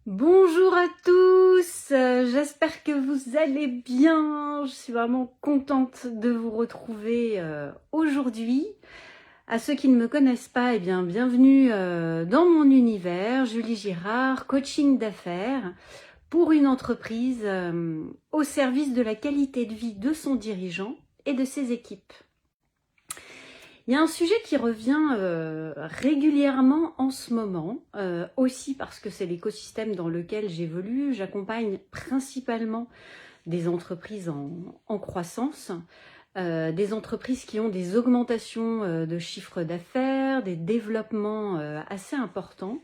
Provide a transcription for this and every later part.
Bonjour à tous, j'espère que vous allez bien. Je suis vraiment contente de vous retrouver aujourd'hui. À ceux qui ne me connaissent pas, eh bien, bienvenue dans mon univers, Julie Girard, coaching d'affaires pour une entreprise au service de la qualité de vie de son dirigeant et de ses équipes. Il y a un sujet qui revient régulièrement en ce moment, aussi parce que c'est l'écosystème dans lequel j'évolue. J'accompagne principalement des entreprises en croissance, des entreprises qui ont des augmentations de chiffre d'affaires, des développements assez importants.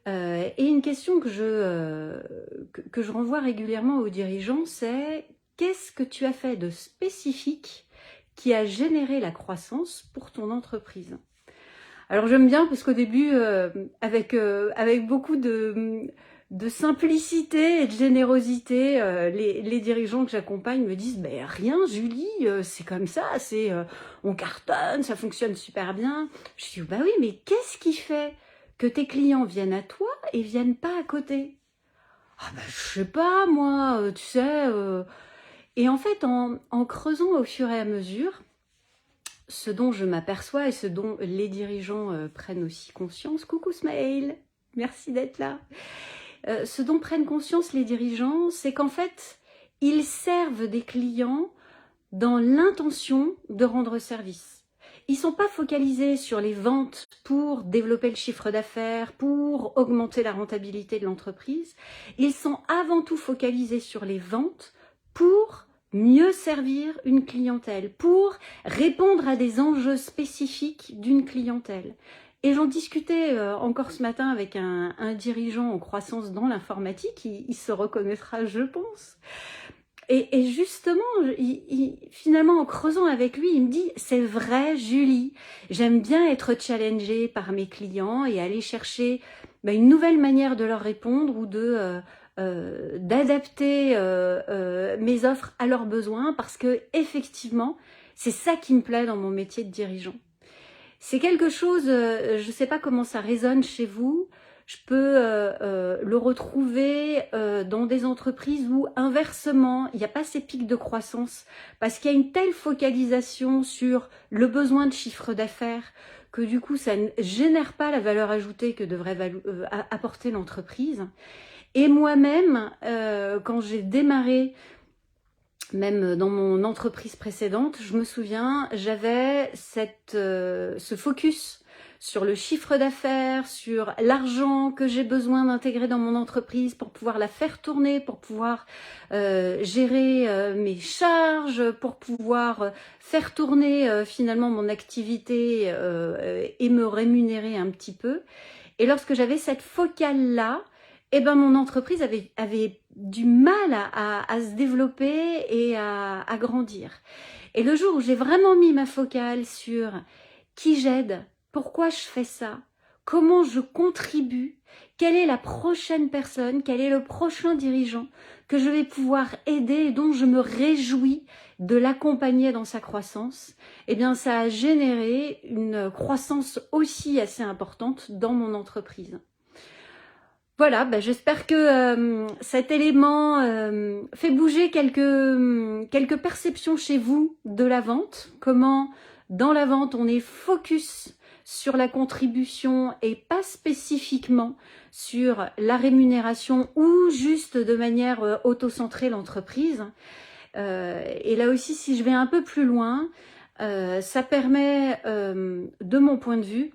Et une question que je renvoie régulièrement aux dirigeants, c'est qu'est-ce que tu as fait de spécifique qui a généré la croissance pour ton entreprise? Alors j'aime bien parce qu'au début, avec beaucoup de simplicité et de générosité, les dirigeants que j'accompagne me disent « rien Julie, c'est comme ça, on cartonne, ça fonctionne super bien ». Je dis « oui, mais qu'est-ce qui fait que tes clients viennent à toi et viennent pas à côté ?» « je sais pas moi, tu sais… Et en fait, en creusant au fur et à mesure, ce dont je m'aperçois et ce dont les dirigeants prennent aussi conscience, coucou Smaïl, merci d'être là, ce dont prennent conscience les dirigeants, c'est qu'en fait, ils servent des clients dans l'intention de rendre service. Ils ne sont pas focalisés sur les ventes pour développer le chiffre d'affaires, pour augmenter la rentabilité de l'entreprise. Ils sont avant tout focalisés sur les ventes pour mieux servir une clientèle, pour répondre à des enjeux spécifiques d'une clientèle. Et j'en discutais encore ce matin avec un dirigeant en croissance dans l'informatique, il se reconnaîtra, je pense. Et justement, finalement, en creusant avec lui, il me dit « C'est vrai, Julie, j'aime bien être challengée par mes clients et aller chercher une nouvelle manière de leur répondre ou d'adapter mes offres à leurs besoins parce que effectivement, c'est ça qui me plaît dans mon métier de dirigeant. » C'est quelque chose, je ne sais pas comment ça résonne chez vous. Je peux le retrouver dans des entreprises où, inversement, il n'y a pas ces pics de croissance parce qu'il y a une telle focalisation sur le besoin de chiffre d'affaires que du coup, ça ne génère pas la valeur ajoutée que devrait apporter l'entreprise. Et moi-même, quand j'ai démarré, même dans mon entreprise précédente, je me souviens, j'avais ce focus sur le chiffre d'affaires, sur l'argent que j'ai besoin d'intégrer dans mon entreprise pour pouvoir la faire tourner, pour pouvoir gérer mes charges, pour pouvoir faire tourner finalement mon activité et me rémunérer un petit peu. Et lorsque j'avais cette focale-là, mon entreprise avait du mal à se développer et à grandir. Et le jour où j'ai vraiment mis ma focale sur qui j'aide, pourquoi je fais ça, comment je contribue, quelle est la prochaine personne, quel est le prochain dirigeant que je vais pouvoir aider et dont je me réjouis de l'accompagner dans sa croissance, ça a généré une croissance aussi assez importante dans mon entreprise. Voilà, j'espère que cet élément fait bouger quelques perceptions chez vous de la vente. Comment, dans la vente, on est focus sur la contribution et pas spécifiquement sur la rémunération ou juste de manière auto-centrée l'entreprise. Et là aussi, si je vais un peu plus loin, ça permet, de mon point de vue,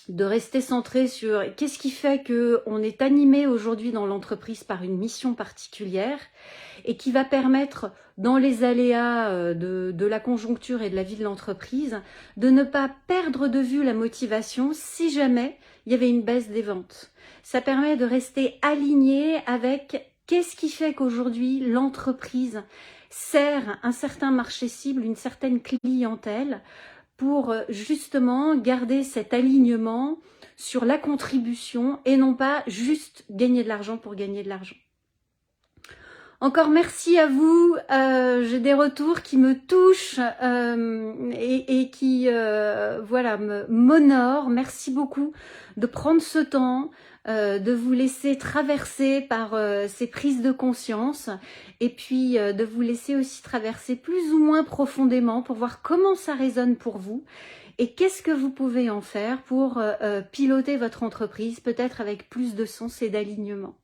de rester centré sur qu'est-ce qui fait qu'on est animé aujourd'hui dans l'entreprise par une mission particulière et qui va permettre, dans les aléas de la conjoncture et de la vie de l'entreprise, de ne pas perdre de vue la motivation si jamais il y avait une baisse des ventes. Ça permet de rester aligné avec qu'est-ce qui fait qu'aujourd'hui l'entreprise sert un certain marché cible, une certaine clientèle, pour justement garder cet alignement sur la contribution et non pas juste gagner de l'argent pour gagner de l'argent. Encore merci à vous, j'ai des retours qui me touchent et qui m'honorent. Merci beaucoup de prendre ce temps, de vous laisser traverser par ces prises de conscience et puis de vous laisser aussi traverser plus ou moins profondément pour voir comment ça résonne pour vous et qu'est-ce que vous pouvez en faire pour piloter votre entreprise, peut-être avec plus de sens et d'alignement.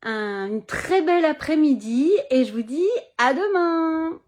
Une très belle après-midi et je vous dis à demain!